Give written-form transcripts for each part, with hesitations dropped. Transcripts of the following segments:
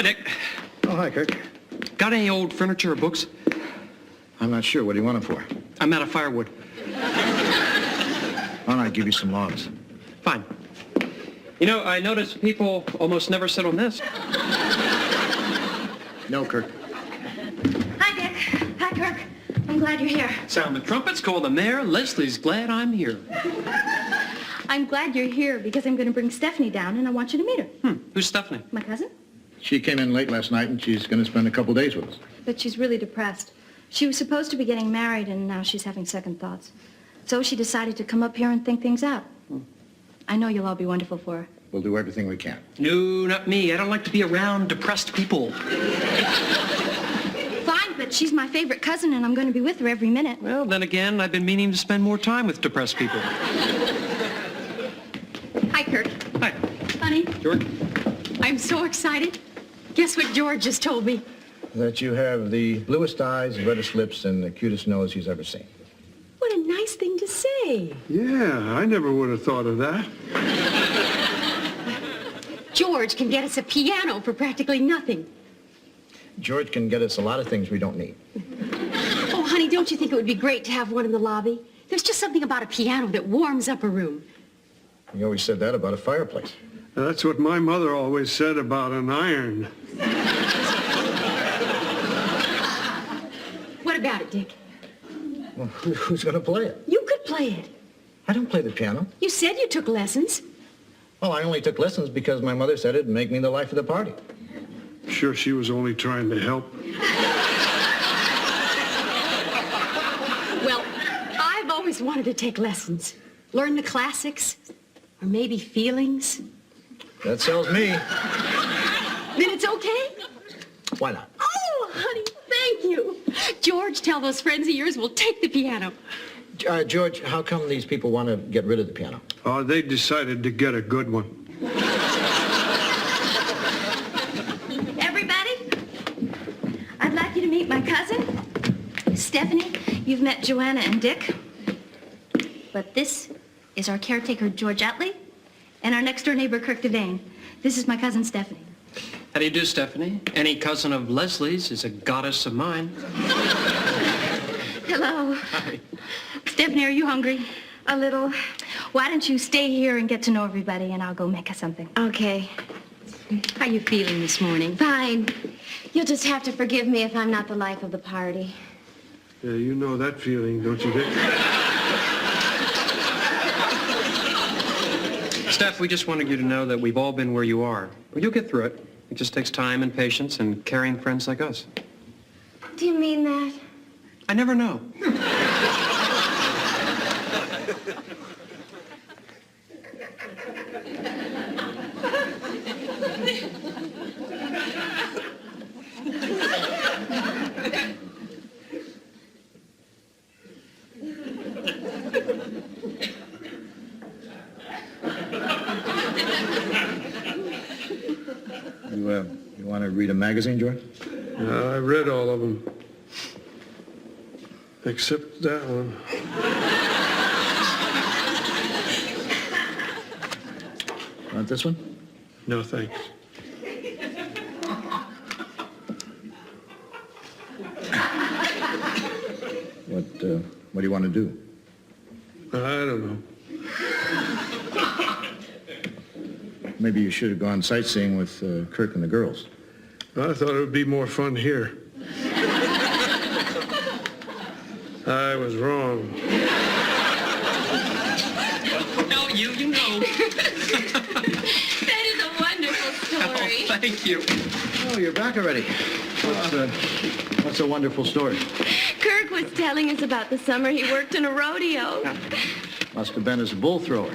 Hi, Dick. Oh, hi, Kirk. Got any old furniture or books? I'm not sure. What do you want them for? I'm out of firewood. Why don't I give you some logs? Fine. You know, I notice people almost never sit on this. No, Kirk. Hi, Dick. Hi, Kirk. I'm glad you're here. Sound the trumpets, call the mayor. Leslie's glad I'm here. I'm glad you're here because I'm going to bring Stephanie down and I want you to meet her. Who's Stephanie? My cousin? She came in late last night and she's going to spend a couple days with us. But she's really depressed. She was supposed to be getting married and now she's having second thoughts. So she decided to come up here and think things out. I know you'll all be wonderful for her. We'll do everything we can. No, not me. I don't like to be around depressed people. Fine, but she's my favorite cousin and I'm going to be with her every minute. Well, then again, I've been meaning to spend more time with depressed people. Hi, Kirk. Hi. Honey, George? I'm so excited. Guess what George just told me? That you have the bluest eyes, reddest lips, and the cutest nose he's ever seen. What a nice thing to say. Yeah, I never would have thought of that. George can get us a piano for practically nothing. George can get us a lot of things we don't need. Oh, honey, don't you think it would be great to have one in the lobby? There's just something about a piano that warms up a room. You always said that about a fireplace. That's what my mother always said about an iron. What about it, Dick? Well, who's going to play it? You could play it. I don't play the piano. You said you took lessons. Well, I only took lessons because my mother said it'd make me the life of the party. Sure, she was only trying to help. Well, I've always wanted to take lessons. Learn the classics, or maybe feelings. That sells me. Then it's okay? Why not? Oh, honey, thank you. George, tell those friends of yours we'll take the piano. George, how come these people want to get rid of the piano? Oh, they decided to get a good one. Everybody, I'd like you to meet my cousin, Stephanie. You've met Joanna and Dick. But this is our caretaker, George Utley, and our next-door neighbor, Kirk Devane. This is my cousin, Stephanie. How do you do, Stephanie? Any cousin of Leslie's is a goddess of mine. Hello. Hi. Stephanie, are you hungry? A little. Why don't you stay here and get to know everybody, and I'll go make us something. Okay. How you feeling this morning? Fine. You'll just have to forgive me if I'm not the life of the party. Yeah, you know that feeling, don't you, Dick? Steph, we just wanted you to know that we've all been where you are. Well, you'll get through it. It just takes time and patience and caring friends like us. Do you mean that? I never know. You want to read a magazine, George? I read all of them. Except that one. Want this one? No, thanks. What do you want to do? I don't know. Maybe you should have gone sightseeing with Kirk and the girls. I thought it would be more fun here. I was wrong. No, you know. That is a wonderful story. Oh, thank you. Oh, you're back already. What's a wonderful story? Kirk was telling us about the summer he worked in a rodeo. Must have been as a bull thrower.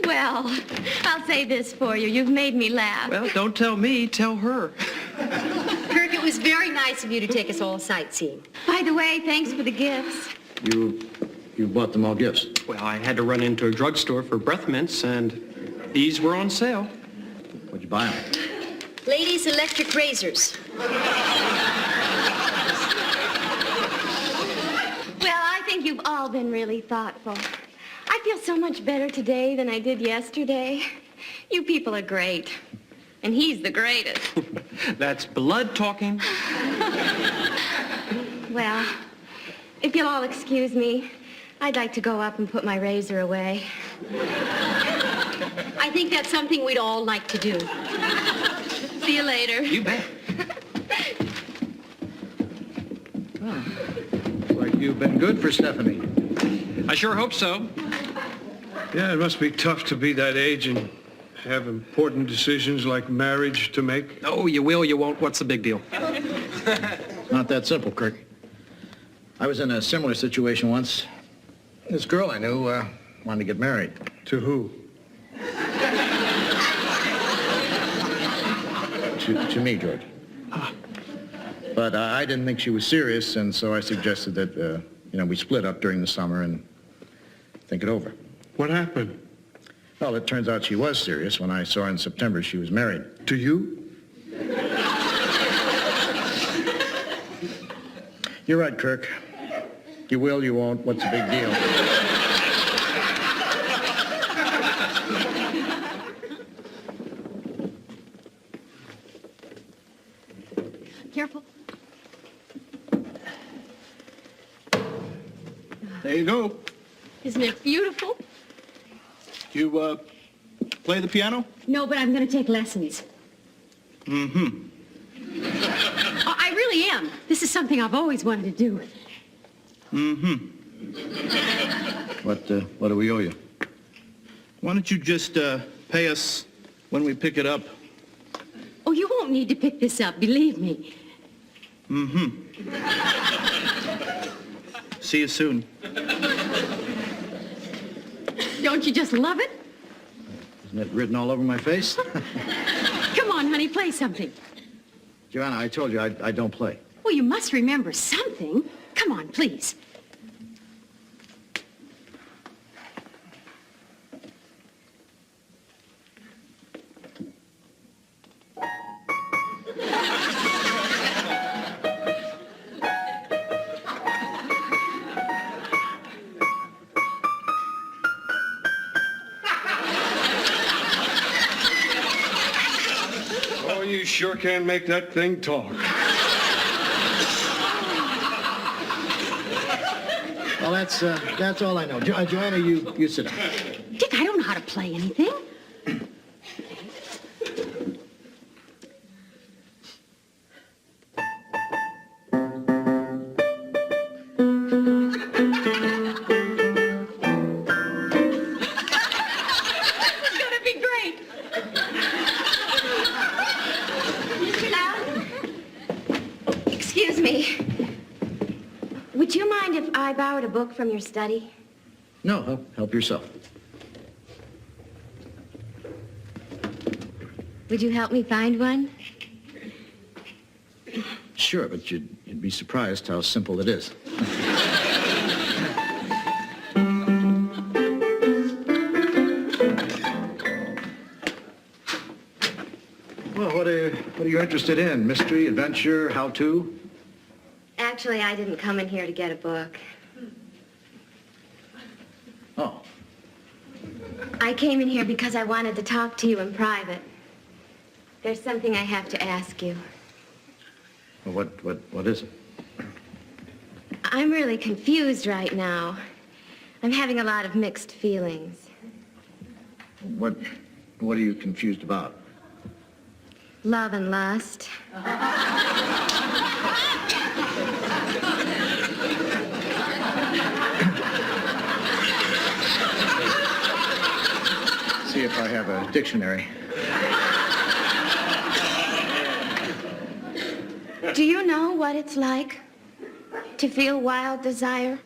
Well, I'll say this for you. You've made me laugh. Well, don't tell me, tell her. Kirk, it was very nice of you to take us all sightseeing. By the way, thanks for the gifts. You bought them all gifts. Well, I had to run into a drugstore for breath mints, and these were on sale. What'd you buy them? Ladies' electric razors. Well, I think you've all been really thoughtful. I feel so much better today than I did yesterday. You people are great. And he's the greatest. That's blood talking. Well, if you'll all excuse me, I'd like to go up and put my razor away. I think that's something we'd all like to do. See you later. You bet. Like you've been good for Stephanie. I sure hope so. Yeah, it must be tough to be that age and have important decisions like marriage to make. Oh, you will, you won't. What's the big deal? Not that simple, Kirk. I was in a similar situation once. This girl I knew wanted to get married. To who? To me, George. But I didn't think she was serious, and so I suggested that, we split up during the summer and think it over. What happened? Well, it turns out she was serious. When I saw her in September, she was married. To you? You're right, Kirk. You will, you won't. What's the big deal? Careful. There you go. Isn't it beautiful? You, play the piano? No, but I'm going to take lessons. Mm-hmm. I really am. This is something I've always wanted to do. Mm-hmm. What do we owe you? Why don't you just, pay us when we pick it up? Oh, you won't need to pick this up, believe me. Mm-hmm. See you soon. Don't you just love it? Isn't it written all over my face? Come on, honey, play something. Joanna, I told you I don't play. Well, you must remember something. Come on, please. Oh, you sure can make that thing talk. Well, that's all I know. Joanna, you sit down. Dick, I don't know how to play anything. Excuse me. Would you mind if I borrowed a book from your study? No, help yourself. Would you help me find one? Sure, but you'd be surprised how simple it is. Well, what are you interested in? Mystery, adventure, how-to? Actually, I didn't come in here to get a book. Oh, I came in here because I wanted to talk to you in private. There's something I have to ask you. well, what is it? I'm really confused right now. I'm having a lot of mixed feelings. What are you confused about? Love and lust. See if I have a dictionary. Do you know what it's like to feel wild desire,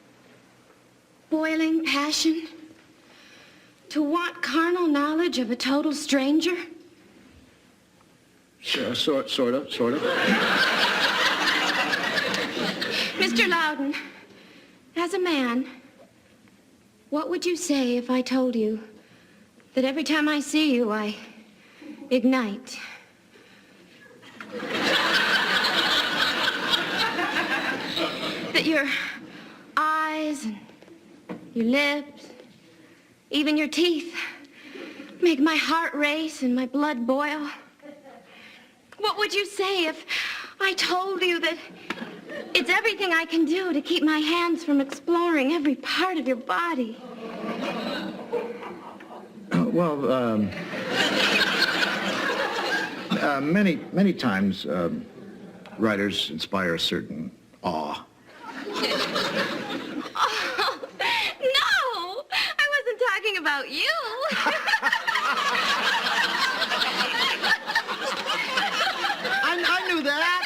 boiling passion, to want carnal knowledge of a total stranger? Sure, sort of. Mr. Loudon, as a man, what would you say if I told you that every time I see you, I ignite? That your eyes and your lips, even your teeth, make my heart race and my blood boil. What would you say if I told you that it's everything I can do to keep my hands from exploring every part of your body? Many times, writers inspire a certain awe. Oh, no! I wasn't talking about you. I knew that.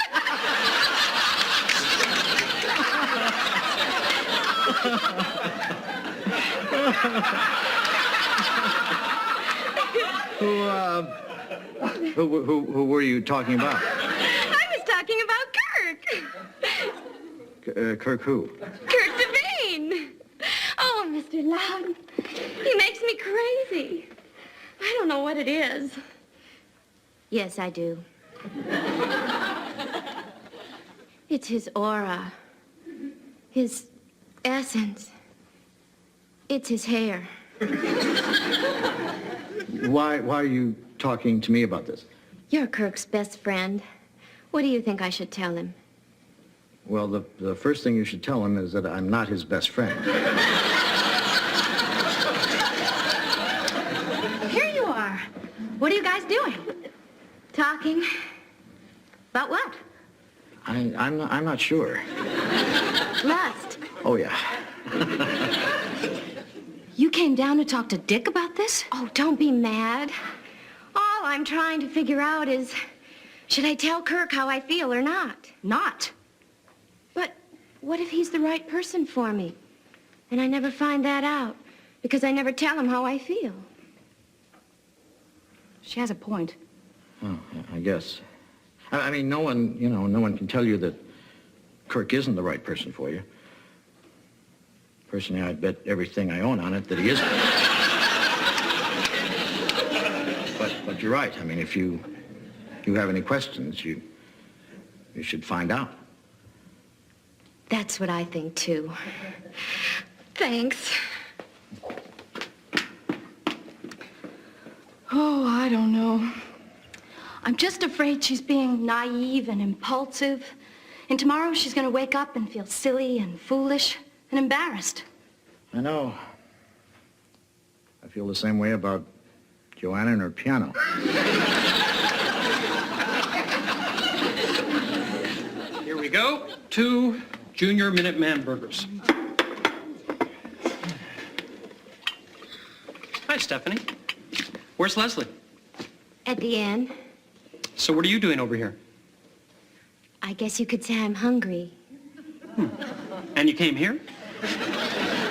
Who were you talking about? I was talking about Kirk. Kirk who? Kirk Devane. Oh, Mr. Loudon, he makes me crazy. I don't know what it is. Yes, I do. It's his aura, his essence. It's his hair. Why are you talking to me about this? You're Kirk's best friend. What do you think I should tell him? Well, the first thing you should tell him is that I'm not his best friend. Here you are. What are you guys doing? Talking? About what? I'm not sure. Lust. Oh, yeah. You came down to talk to Dick about this? Oh, don't be mad. All I'm trying to figure out is, should I tell Kirk how I feel or not? Not. But what if he's the right person for me? And I never find that out because I never tell him how I feel. She has a point. Oh, I guess. I mean, no one can tell you that Kirk isn't the right person for you. Personally, I'd bet everything I own on it that he isn't. But you're right. I mean, if you have any questions, you should find out. That's what I think, too. Thanks. Oh, I don't know. I'm just afraid she's being naive and impulsive. And tomorrow she's going to wake up and feel silly and foolish and embarrassed. I know. I feel the same way about Joanna and her piano. Here we go. 2 Junior Minuteman burgers. Hi, Stephanie. Where's Leslie? At the end, So what are you doing over here? I guess you could say I'm hungry. And you came here?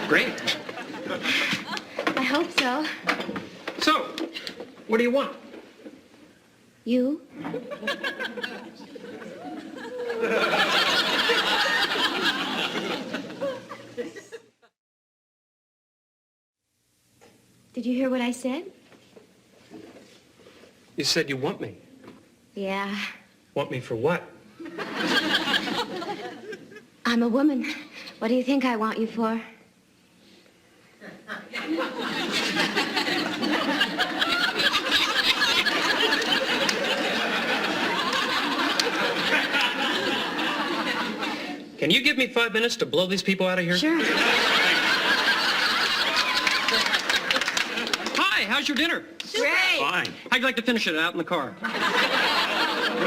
Great. I hope so. So, what do you want? You? Did you hear what I said? You said you want me. Yeah. Want me for what? I'm a woman. What do you think I want you for? Can you give me 5 minutes to blow these people out of here? Sure. Hi, how's your dinner? Great. Fine. How'd you like to finish it out in the car? What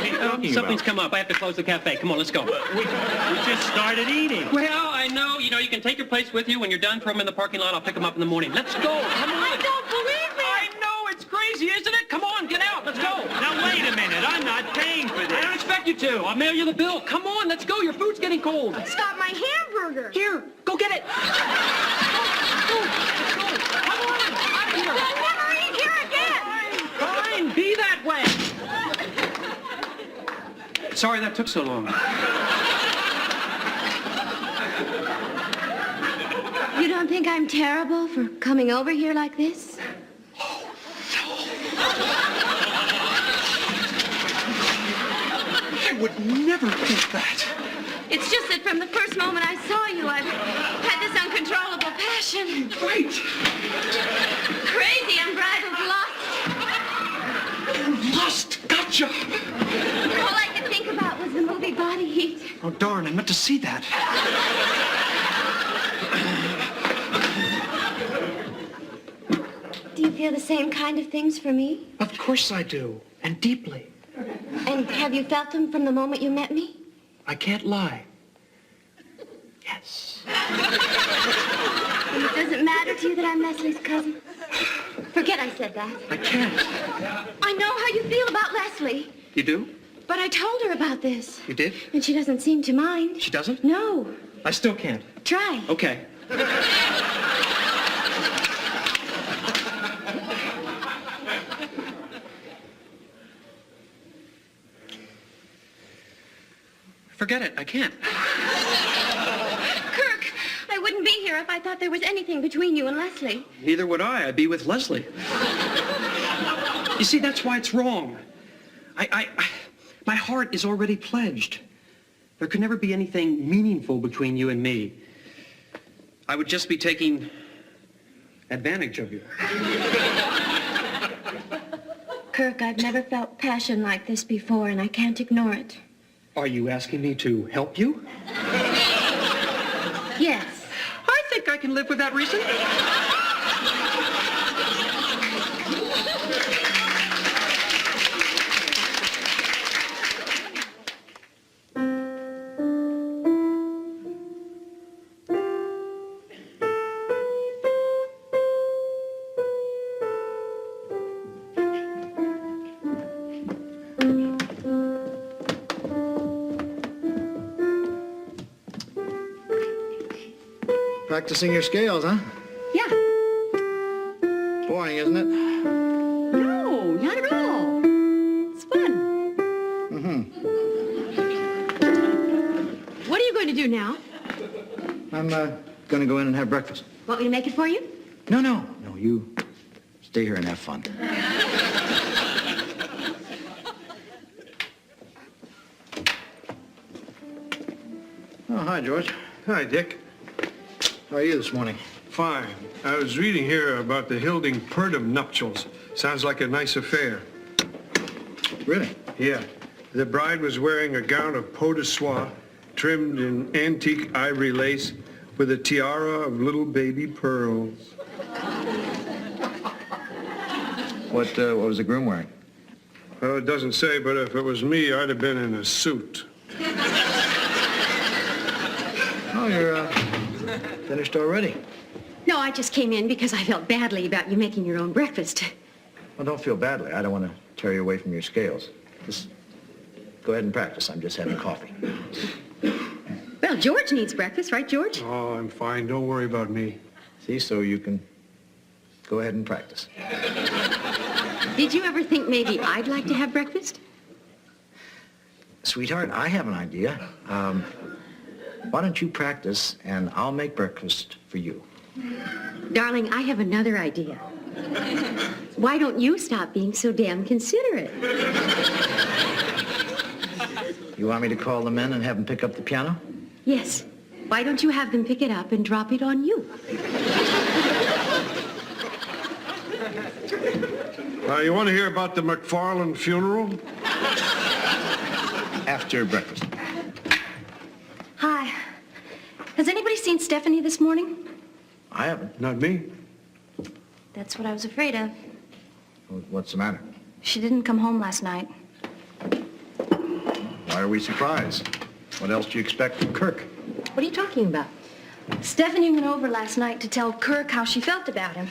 are you talking Something's about? come up. I have to close the cafe. Come on, let's go. We just started eating. Well, I know. You know, you can take your plates with you. When you're done, throw them in the parking lot. I'll pick them up in the morning. Let's go. Come on. I don't believe me. I know. It's crazy, isn't it? Come on, get out. Let's go. Now, wait a minute. I'm not paying for I don't this. expect you to. I'll mail you the bill. Come on, let's go. Your food's getting cold. Stop my hamburger. Here, go get it. Go. Come on. Out of here. I'll never eat here again. Fine, be that way. Sorry that took so long. You don't think I'm terrible for coming over here like this? I would never think that. It's just that from the first moment I saw you, I've had this uncontrollable passion. Right. Crazy, unbridled lust. Oh, darn, I meant to see that. Do you feel the same kind of things for me? Of course I do, and deeply. And have you felt them from the moment you met me? I can't lie. Yes. And it doesn't matter to you that I'm Leslie's cousin? Forget I said that. I can't. I know how you feel about Leslie. You do? But I told her about this. You did? And she doesn't seem to mind. She doesn't? No. I still can't. Try. Okay. Forget it. I can't. Kirk, I wouldn't be here if I thought there was anything between you and Leslie. Neither would I. I'd be with Leslie. You see, that's why it's wrong. My heart is already pledged. There could never be anything meaningful between you and me. I would just be taking advantage of you. Kirk, I've never felt passion like this before, and I can't ignore it. Are you asking me to help you? Yes. I think I can live with that reason. Practicing your scales, huh? Yeah. Boring, isn't it? No, not at all. It's fun. What are you going to do now? I'm going to go in and have breakfast. Want me to make it for you? No, you stay here and have fun. Oh, hi, George. Hi, Dick. How are you this morning? Fine. I was reading here about the Hilding-Purdom nuptials. Sounds like a nice affair. Really? Yeah. The bride was wearing a gown of peau de soie, trimmed in antique ivory lace, with a tiara of little baby pearls. What was the groom wearing? Well, it doesn't say, but if it was me, I'd have been in a suit. Oh, you're finished already. No, I just came in because I felt badly about you making your own breakfast. Well, don't feel badly. I don't want to tear you away from your scales. Just go ahead and practice. I'm just having coffee. Well, George needs breakfast, right, George? Oh, I'm fine. Don't worry about me. See, so you can go ahead and practice. Did you ever think maybe I'd like to have breakfast? Sweetheart, I have an idea. Why don't you practice, and I'll make breakfast for you. Darling, I have another idea. Why don't you stop being so damn considerate? You want me to call the men and have them pick up the piano? Yes. Why don't you have them pick it up and drop it on you? You want to hear about the McFarland funeral? After breakfast. Hi. Has anybody seen Stephanie this morning? I haven't. Not me. That's what I was afraid of. What's the matter? She didn't come home last night. Why are we surprised? What else do you expect from Kirk? What are you talking about? Stephanie went over last night to tell Kirk how she felt about him.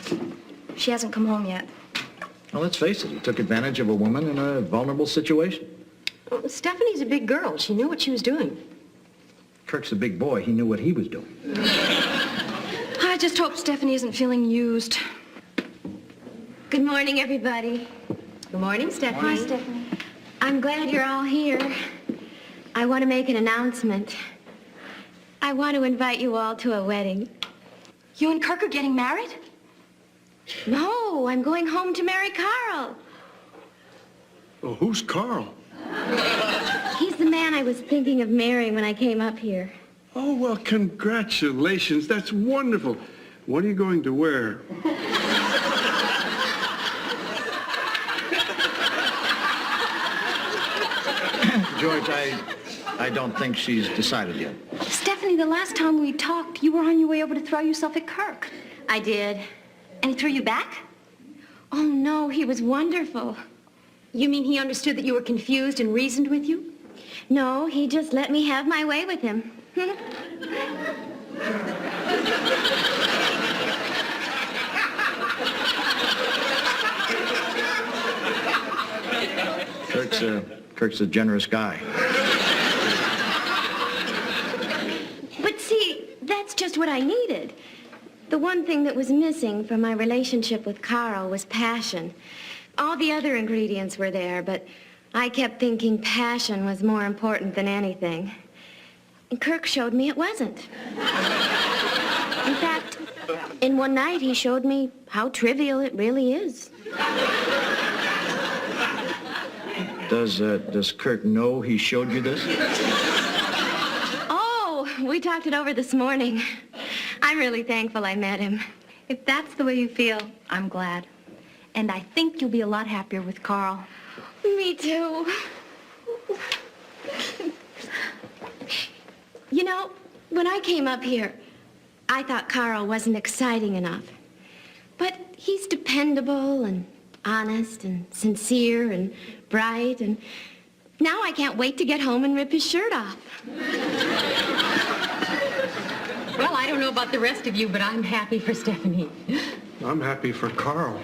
She hasn't come home yet. Well, let's face it. He took advantage of a woman in a vulnerable situation. Well, Stephanie's a big girl. She knew what she was doing. Kirk's a big boy. He knew what he was doing. I just hope Stephanie isn't feeling used. Good morning, everybody. Good morning, Stephanie. Hi, Stephanie. I'm glad you're all here. I want to make an announcement. I want to invite you all to a wedding. You and Kirk are getting married? No, I'm going home to marry Carl. Well, who's Carl? He's the man I was thinking of marrying when I came up here. Oh, well, congratulations. That's wonderful. What are you going to wear? George, I don't think she's decided yet. Stephanie, the last time we talked, you were on your way over to throw yourself at Kirk. I did. And he threw you back? Oh, no, he was wonderful. You mean he understood that you were confused and reasoned with you? No, he just let me have my way with him. Kirk's a generous guy. But see, that's just what I needed. The one thing that was missing from my relationship with Carl was passion. All the other ingredients were there, but I kept thinking passion was more important than anything. And Kirk showed me it wasn't. In fact, in one night he showed me how trivial it really is. Does Kirk know he showed you this? Oh, we talked it over this morning. I'm really thankful I met him. If that's the way you feel, I'm glad. And I think you'll be a lot happier with Carl. Me too. You know, when I came up here, I thought Carl wasn't exciting enough. But he's dependable and honest and sincere and bright, and now I can't wait to get home and rip his shirt off. Well, I don't know about the rest of you, but I'm happy for Stephanie. I'm happy for Carl.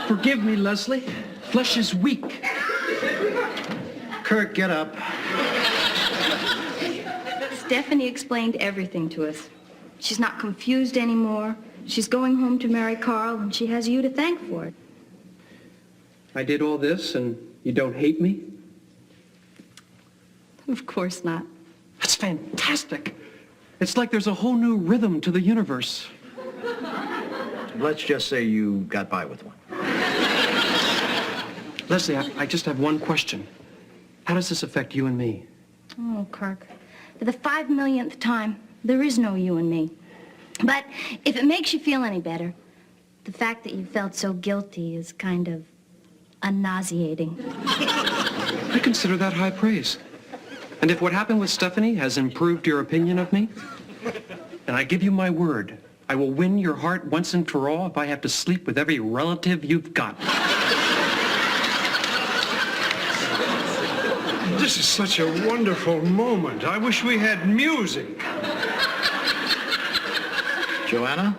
Forgive me, Leslie. Flesh is weak. Kirk, get up. Stephanie explained everything to us. She's not confused anymore. She's going home to marry Carl, and she has you to thank for it. I did all this, and you don't hate me? Of course not. That's fantastic. It's like there's a whole new rhythm to the universe. Let's just say you got by with one. Leslie, I just have one question. How does this affect you and me? Oh, Kirk. For the 5 millionth time, there is no you and me. But if it makes you feel any better, the fact that you felt so guilty is kind of nauseating. I consider that high praise. And if what happened with Stephanie has improved your opinion of me, and I give you my word, I will win your heart once and for all if I have to sleep with every relative you've got. This is such a wonderful moment. I wish we had music. Joanna?